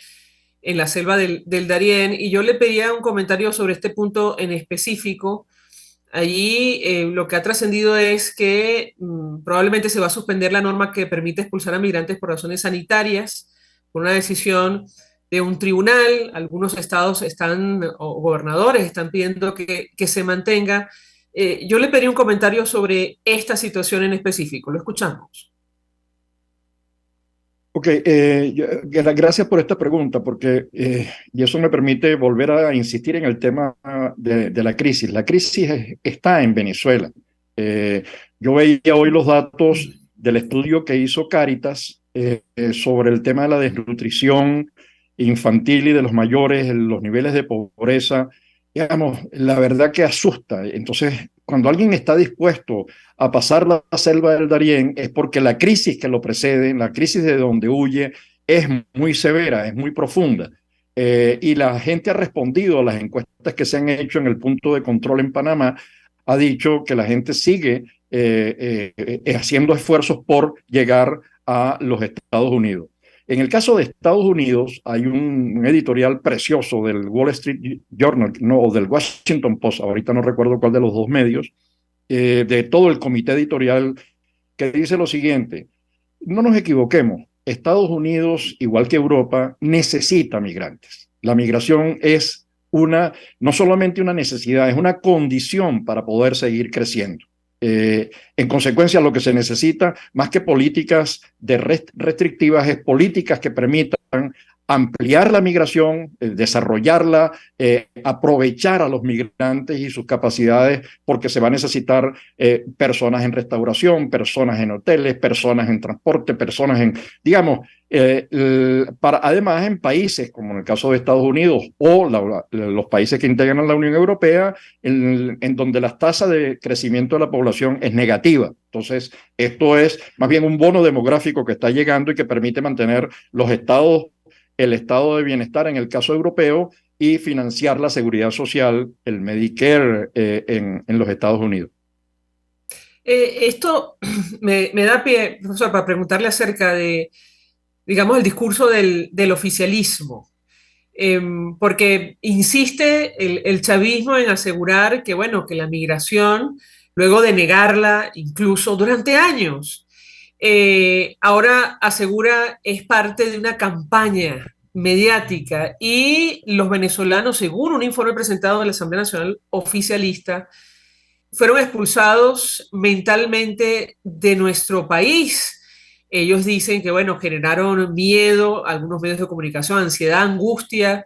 en la selva del Darién, y yo le pedía un comentario sobre este punto en específico. Allí lo que ha trascendido es que probablemente se va a suspender la norma que permite expulsar a migrantes por razones sanitarias, por una decisión de un tribunal. Algunos estados están, o gobernadores están pidiendo que se mantenga. Yo le pedí un comentario sobre esta situación en específico. Lo escuchamos. Ok, gracias por esta pregunta, porque y eso me permite volver a insistir en el tema de la crisis. La crisis está en Venezuela. Yo veía hoy los datos del estudio que hizo Cáritas sobre el tema de la desnutrición infantil y de los mayores, los niveles de pobreza. Digamos, la verdad que asusta. Entonces, cuando alguien está dispuesto a pasar la selva del Darién, es porque la crisis que lo precede, la crisis de donde huye, es muy severa, es muy profunda. Y la gente ha respondido a las encuestas que se han hecho en el punto de control en Panamá, ha dicho que la gente sigue haciendo esfuerzos por llegar a los Estados Unidos. En el caso de Estados Unidos, hay un editorial precioso del Wall Street Journal, no, o del Washington Post, ahorita no recuerdo cuál de los dos medios, de todo el comité editorial, que dice lo siguiente: no nos equivoquemos, Estados Unidos, igual que Europa, necesita migrantes. La migración es no solamente una necesidad, es una condición para poder seguir creciendo. En consecuencia, lo que se necesita, más que políticas restrictivas, es políticas que permitan ampliar la migración, desarrollarla, aprovechar a los migrantes y sus capacidades, porque se va a necesitar personas en restauración, personas en hoteles, personas en transporte, personas en, digamos, además en países como en el caso de Estados Unidos o los países que integran la Unión Europea, en donde la tasa de crecimiento de la población es negativa. Entonces, esto es más bien un bono demográfico que está llegando y que permite mantener el estado de bienestar en el caso europeo y financiar la seguridad social, el Medicare en los Estados Unidos. Esto me da pie, profesor, para preguntarle acerca de, digamos, el discurso del oficialismo, porque insiste el chavismo en asegurar que, bueno, que la migración, luego de negarla incluso durante años, ahora asegura es parte de una campaña mediática, y los venezolanos, según un informe presentado en la Asamblea Nacional oficialista, fueron expulsados mentalmente de nuestro país. Ellos dicen que, bueno, generaron miedo, algunos medios de comunicación, ansiedad, angustia,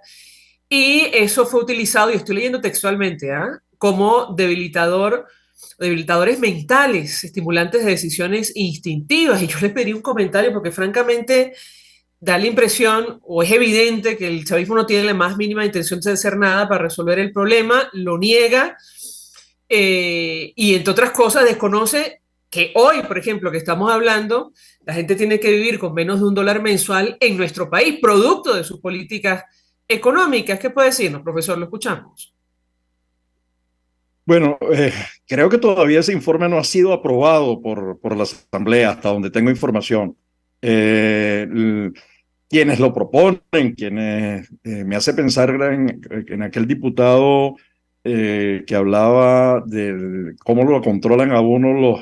y eso fue utilizado, y estoy leyendo textualmente, como debilitadores mentales, estimulantes de decisiones instintivas. Y yo les pedí un comentario porque francamente da la impresión, o es evidente, que el chavismo no tiene la más mínima intención de hacer nada para resolver el problema, lo niega, y entre otras cosas desconoce que hoy, por ejemplo, que estamos hablando, la gente tiene que vivir con menos de $1 mensual en nuestro país, producto de sus políticas económicas. ¿Qué puede decirnos, profesor? Lo escuchamos. Bueno, creo que todavía ese informe no ha sido aprobado por la Asamblea, hasta donde tengo información. Quienes lo proponen, me hace pensar en aquel diputado que hablaba de cómo lo controlan a uno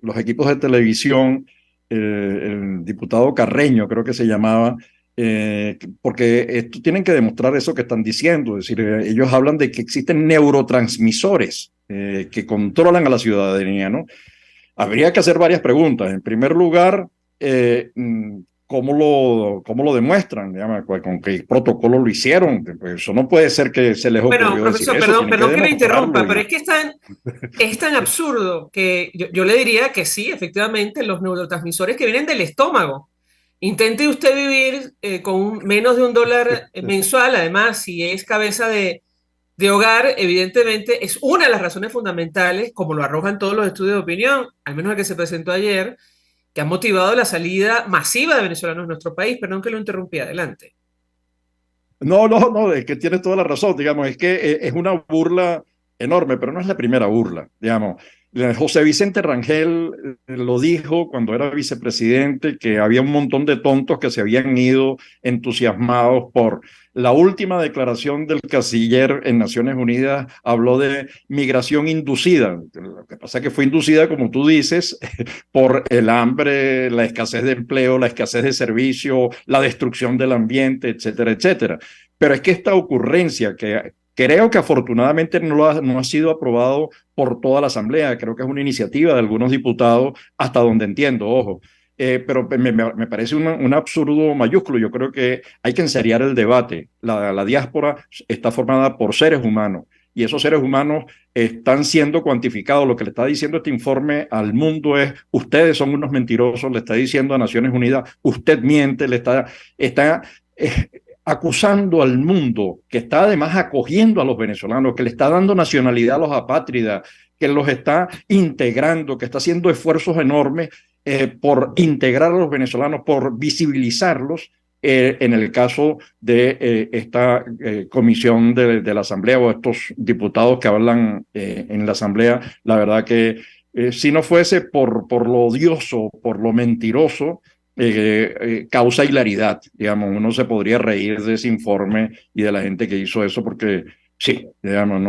los equipos de televisión, el diputado Carreño, creo que se llamaba, porque tienen que demostrar eso que están diciendo. Es decir, ellos hablan de que existen neurotransmisores que controlan a la ciudadanía, ¿no? Habría que hacer varias preguntas. En primer lugar, ¿cómo lo demuestran? ¿Con qué protocolo lo hicieron? Pues eso no puede ser que se les ocurrió. Bueno, profesor, decir eso. perdón que le interrumpa, pero es que es tan absurdo que yo le diría que sí, efectivamente, los neurotransmisores que vienen del estómago. Intente usted vivir con menos de $1 mensual, además, si es cabeza de hogar, evidentemente es una de las razones fundamentales, como lo arrojan todos los estudios de opinión, al menos el que se presentó ayer, que ha motivado la salida masiva de venezolanos en nuestro país. Perdón que lo interrumpí, adelante. No, es que tienes toda la razón, digamos, es que es una burla enorme, pero no es la primera burla, digamos. José Vicente Rangel lo dijo cuando era vicepresidente, que había un montón de tontos que se habían ido entusiasmados por la última declaración del canciller en Naciones Unidas, habló de migración inducida. Lo que pasa es que fue inducida, como tú dices, por el hambre, la escasez de empleo, la escasez de servicio, la destrucción del ambiente, etcétera, etcétera. Pero es que esta ocurrencia, que creo que afortunadamente no ha sido aprobado por toda la Asamblea, creo que es una iniciativa de algunos diputados, hasta donde entiendo, ojo. Pero me parece un absurdo mayúsculo. Yo creo que hay que enseriar el debate. La diáspora está formada por seres humanos y esos seres humanos están siendo cuantificados. Lo que le está diciendo este informe al mundo es: ustedes son unos mentirosos. Le está diciendo a Naciones Unidas: usted miente. Le está acusando al mundo, que está además acogiendo a los venezolanos, que le está dando nacionalidad a los apátridas, que los está integrando, que está haciendo esfuerzos enormes por integrar a los venezolanos, por visibilizarlos. En el caso de esta comisión de la Asamblea, o estos diputados que hablan en la Asamblea, la verdad que si no fuese por lo odioso, por lo mentiroso, causa hilaridad, digamos. Uno se podría reír de ese informe y de la gente que hizo eso, porque sí, digamos,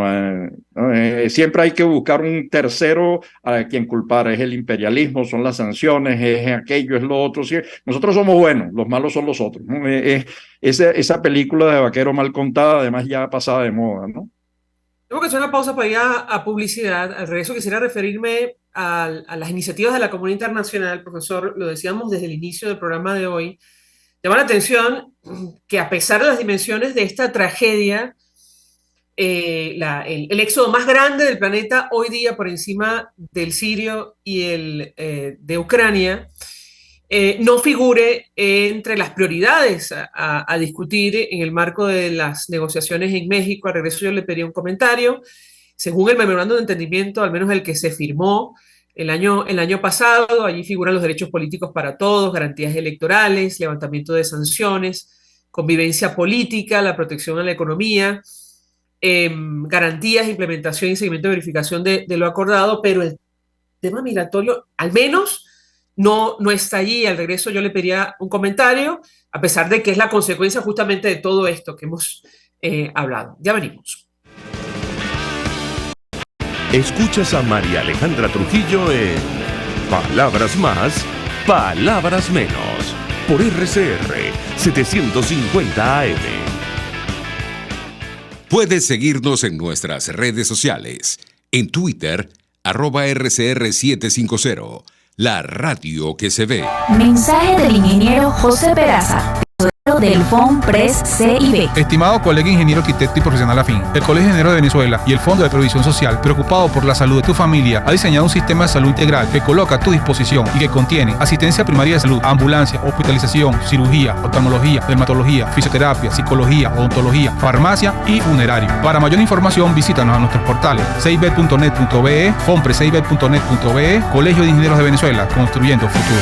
siempre hay que buscar un tercero a quien culpar. Es el imperialismo, son las sanciones, es aquello, es lo otro. Sí, nosotros somos buenos, los malos son los otros, ¿no? Esa película de vaquero mal contada, además, ya pasada de moda, ¿no? Tengo que hacer una pausa para ir a publicidad. Al regreso quisiera referirme a las iniciativas de la comunidad internacional. Profesor, lo decíamos desde el inicio del programa de hoy. Llama la atención que, a pesar de las dimensiones de esta tragedia, el éxodo más grande del planeta hoy día, por encima del sirio y el de Ucrania, no figure entre las prioridades a discutir en el marco de las negociaciones en México. Al regreso yo le pedí un comentario. Según el memorándum de entendimiento, al menos el que se firmó el año pasado, allí figuran los derechos políticos para todos, garantías electorales, levantamiento de sanciones, convivencia política, la protección a la economía, garantías, implementación y seguimiento de verificación de lo acordado, pero el tema migratorio, al menos, no está allí. Al regreso yo le pediría un comentario, a pesar de que es la consecuencia justamente de todo esto que hemos hablado. Ya venimos. Escuchas a María Alejandra Trujillo en Palabras Más, Palabras Menos, por RCR 750 AM. Puedes seguirnos en nuestras redes sociales. En Twitter, @RCR750. La radio que se ve. Mensaje del ingeniero José Peraza, tesorero del FONPRES CIB. Estimado colega ingeniero, arquitecto y profesional afín, el Colegio de Ingenieros de Venezuela y el Fondo de Previsión Social, preocupado por la salud de tu familia, ha diseñado un sistema de salud integral que coloca a tu disposición y que contiene asistencia primaria de salud, ambulancia, hospitalización, cirugía, oftalmología, dermatología, fisioterapia, psicología, odontología, farmacia y funerario. Para mayor información, visítanos a nuestros portales cib.net.be, fonprescib.net.be, Colegio de Ingenieros de Venezuela, construyendo futuro.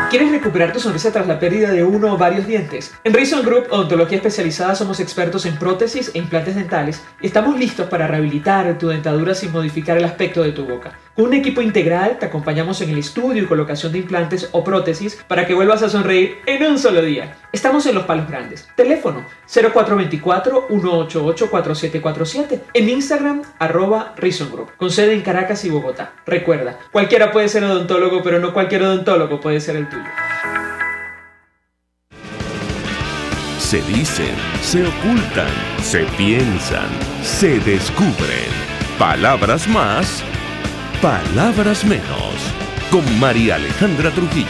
¿Quieres recuperar tu sonrisa tras la pérdida de uno o varios dientes? En Reason Group Odontología Especializada somos expertos en prótesis e implantes dentales y estamos listos para rehabilitar tu dentadura sin modificar el aspecto de tu boca. Con un equipo integral te acompañamos en el estudio y colocación de implantes o prótesis para que vuelvas a sonreír en un solo día. Estamos en Los Palos Grandes. Teléfono 0424-188-4747. En Instagram @Reason Group, con sede en Caracas y Bogotá. Recuerda, cualquiera puede ser odontólogo, pero no cualquier odontólogo puede ser el tuyo. Se dicen, se ocultan, se piensan, se descubren. Palabras más, palabras menos. Con María Alejandra Trujillo.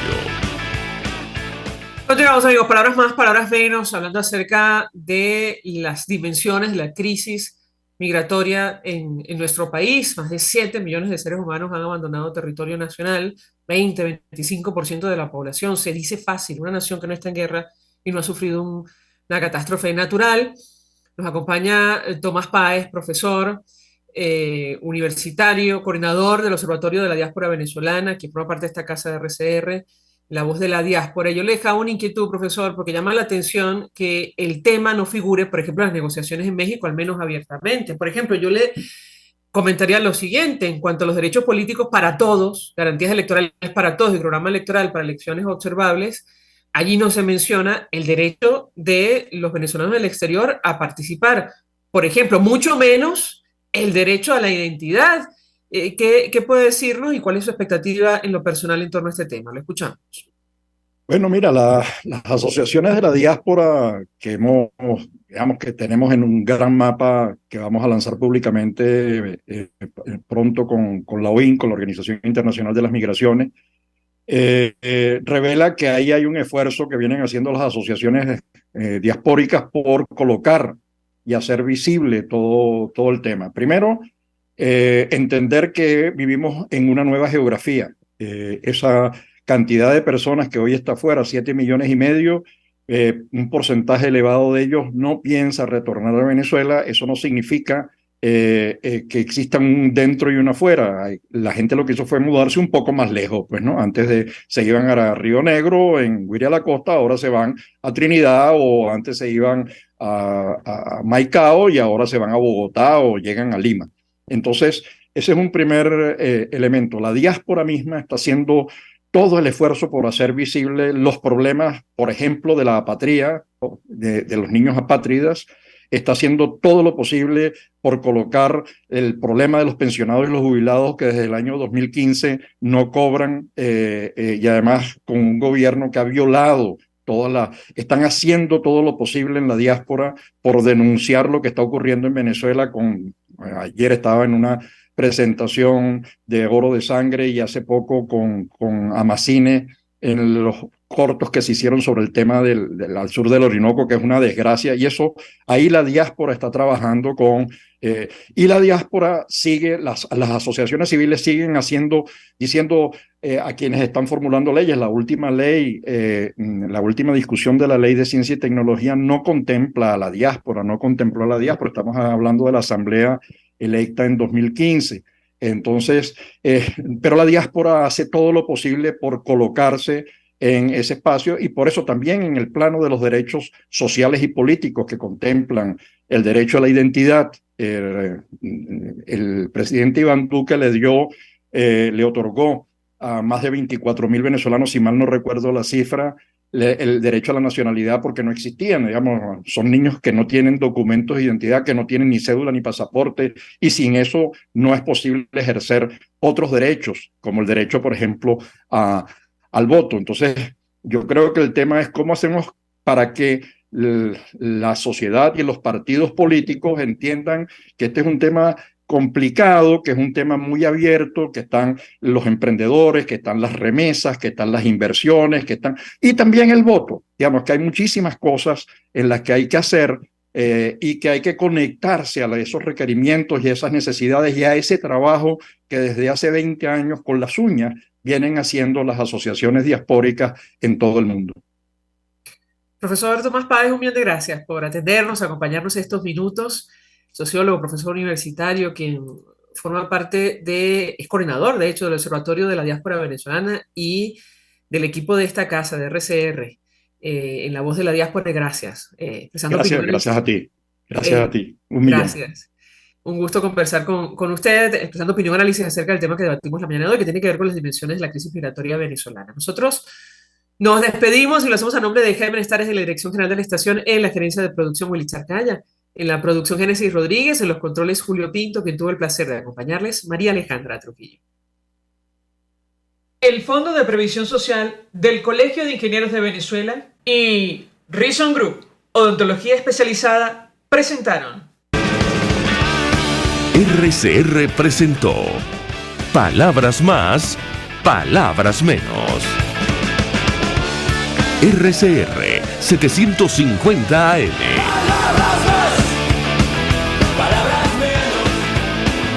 Continuamos, amigos. Palabras más, palabras menos, hablando acerca de las dimensiones de la crisis migratoria en nuestro país. Más de 7 millones de seres humanos han abandonado territorio nacional, 20-25% de la población. Se dice fácil, una nación que no está en guerra y no ha sufrido una catástrofe natural. Nos acompaña Tomás Páez, profesor universitario, coordinador del Observatorio de la Diáspora Venezolana, que forma parte de esta casa de RCR, La Voz de la Diáspora. Yo le dejaba una inquietud, profesor, porque llama la atención que el tema no figure, por ejemplo, en las negociaciones en México, al menos abiertamente. Por ejemplo, yo le comentaría lo siguiente, en cuanto a los derechos políticos para todos, garantías electorales para todos y programa electoral para elecciones observables, allí no se menciona el derecho de los venezolanos del exterior a participar. Por ejemplo, mucho menos el derecho a la identidad. ¿Qué puede decirnos y cuál es su expectativa en lo personal en torno a este tema? Lo escuchamos. Bueno, mira, las asociaciones de la diáspora digamos que tenemos en un gran mapa que vamos a lanzar públicamente pronto con la OIM, con la Organización Internacional de las Migraciones, revela que ahí hay un esfuerzo que vienen haciendo las asociaciones diaspóricas por colocar y hacer visible todo el tema. Primero, entender que vivimos en una nueva geografía. Esa cantidad de personas que hoy está afuera, 7,5 millones, un porcentaje elevado de ellos no piensa retornar a Venezuela. Eso no significa que existan un dentro y un afuera. La gente lo que hizo fue mudarse un poco más lejos, pues, ¿no? Antes se iban a Río Negro, en Guiria la Costa, ahora se van a Trinidad, o antes se iban a Maicao y ahora se van a Bogotá o llegan a Lima. Entonces, ese es un primer elemento. La diáspora misma está haciendo todo el esfuerzo por hacer visible los problemas, por ejemplo, de la apatría, de los niños apátridas. Está haciendo todo lo posible por colocar el problema de los pensionados y los jubilados que desde el año 2015 no cobran, y además con un gobierno que ha violado están haciendo todo lo posible en la diáspora por denunciar lo que está ocurriendo en Venezuela. Ayer estaba en una presentación de Oro de Sangre y hace poco con Amacine en los cortos que se hicieron sobre el tema al sur del Orinoco, que es una desgracia, y eso, ahí la diáspora está trabajando y la diáspora sigue, las asociaciones civiles siguen diciendo a quienes están formulando leyes. La última discusión de la ley de ciencia y tecnología no contempla a la diáspora, estamos hablando de la asamblea electa en 2015. Entonces, pero la diáspora hace todo lo posible por colocarse en ese espacio, y por eso también en el plano de los derechos sociales y políticos que contemplan el derecho a la identidad, el presidente Iván Duque le otorgó a más de 24,000 venezolanos, si mal no recuerdo la cifra, el derecho a la nacionalidad, porque no existían, digamos, son niños que no tienen documentos de identidad, que no tienen ni cédula ni pasaporte, y sin eso no es posible ejercer otros derechos, como el derecho, por ejemplo, al voto. Entonces, yo creo que el tema es cómo hacemos para que la sociedad y los partidos políticos entiendan que este es un tema complicado, que es un tema muy abierto, que están los emprendedores, que están las remesas, que están las inversiones, y también el voto. Digamos que hay muchísimas cosas en las que hay que hacer y que hay que conectarse a esos requerimientos y esas necesidades y a ese trabajo que desde hace 20 años con las uñas vienen haciendo las asociaciones diaspóricas en todo el mundo. Profesor Tomás Páez, un millón de gracias por atendernos, acompañarnos estos minutos. Sociólogo, profesor universitario, quien forma parte es coordinador, de hecho, del Observatorio de la Diáspora Venezolana y del equipo de esta casa, de RCR, en La Voz de la Diáspora. Gracias. Gracias a ti. Gracias a ti. Un millón. Gracias. Un gusto conversar con usted, expresando opinión y análisis acerca del tema que debatimos la mañana de hoy, que tiene que ver con las dimensiones de la crisis migratoria venezolana. Nosotros nos despedimos y lo hacemos a nombre de Jaime Estares, de la Dirección General de la Estación, en la gerencia de producción Willy Charcaya, en la producción Génesis Rodríguez, en los controles Julio Pinto, quien tuvo el placer de acompañarles, María Alejandra Trujillo. El Fondo de Previsión Social del Colegio de Ingenieros de Venezuela y Reason Group, Odontología Especializada, presentaron. RCR presentó Palabras Más, Palabras Menos. RCR 750 AM.